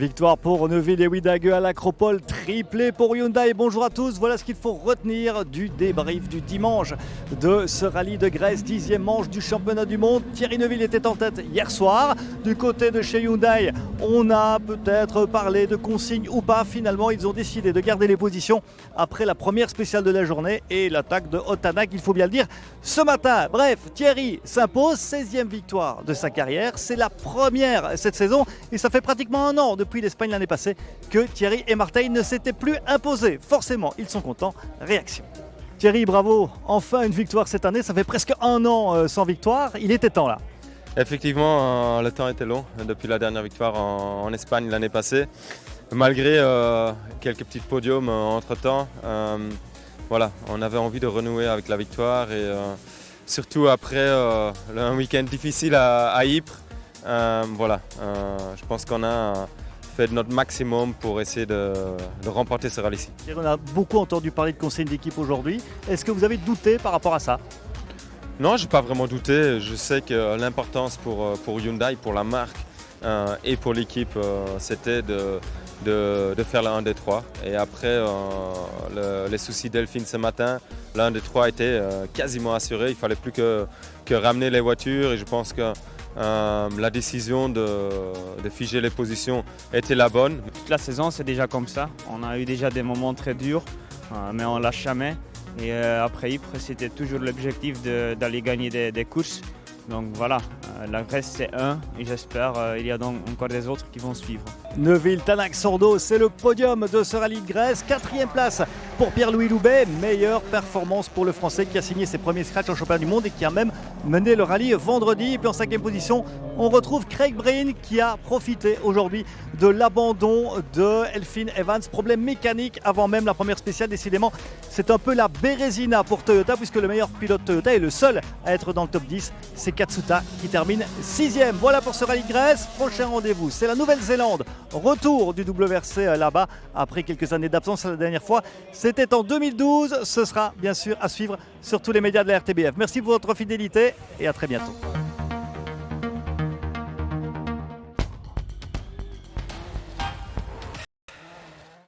Victoire pour Neuville et Huidague à l'Acropole, triplé pour Hyundai. Bonjour à tous, voilà ce qu'il faut retenir du débrief du dimanche de ce rallye de Grèce, 10e manche du championnat du monde. Thierry Neuville était en tête hier soir. Du côté de chez Hyundai, on a peut-être parlé de consignes ou pas. Finalement, ils ont décidé de garder les positions après la première spéciale de la journée et l'attaque de Otanak, il faut bien le dire, ce matin. Bref, Thierry s'impose, 16e victoire de sa carrière. C'est la première cette saison et ça fait pratiquement un an depuis l'Espagne l'année passée que Thierry et Martin ne s'étaient plus imposés. Forcément, ils sont contents. Réaction. Thierry, bravo. Enfin une victoire cette année. Ça fait presque un an sans victoire. Il était temps là. Effectivement, le temps était long depuis la dernière victoire en Espagne l'année passée. Malgré quelques petits podiums entre-temps, voilà, on avait envie de renouer avec la victoire et surtout après un week-end difficile à Ypres. Voilà, je pense qu'on a fait de notre maximum pour essayer de remporter ce rallye-ci. On a beaucoup entendu parler de consignes d'équipe aujourd'hui. Est-ce que vous avez douté par rapport à ça? Non, je n'ai pas vraiment douté. Je sais que l'importance pour Hyundai, pour la marque et pour l'équipe, c'était de faire la 1 des 3. Et après, les soucis Delphine ce matin, la 1 des 3 était quasiment assuré. Il ne fallait plus que ramener les voitures et je pense que la décision de figer les positions était la bonne. Toute la saison, c'est déjà comme ça. On a eu déjà des moments très durs, mais on ne lâche jamais. Et après Ypres, c'était toujours l'objectif d'aller gagner des courses. Donc voilà, la Grèce c'est un et j'espère qu'il y a donc encore des autres qui vont suivre. Neuville, Tanak, Sordo, c'est le podium de ce rallye de Grèce. 4e place pour Pierre-Louis Loubet. Meilleure performance pour le Français qui a signé ses premiers scratchs en championnat du monde et qui a même mené le rallye vendredi. Et puis en 5e position, on retrouve Craig Breen qui a profité aujourd'hui de l'abandon de Elfyn Evans. Problème mécanique avant même la première spéciale. Décidément, c'est un peu la Bérésina pour Toyota puisque le meilleur pilote Toyota est le seul à être dans le top 10. C'est Katsuta qui termine 6e. Voilà pour ce rallye de Grèce. Prochain rendez-vous, c'est la Nouvelle-Zélande. Retour du WRC là-bas après quelques années d'absence. La dernière fois, c'était en 2012. Ce sera bien sûr à suivre sur tous les médias de la RTBF. Merci pour votre fidélité et à très bientôt.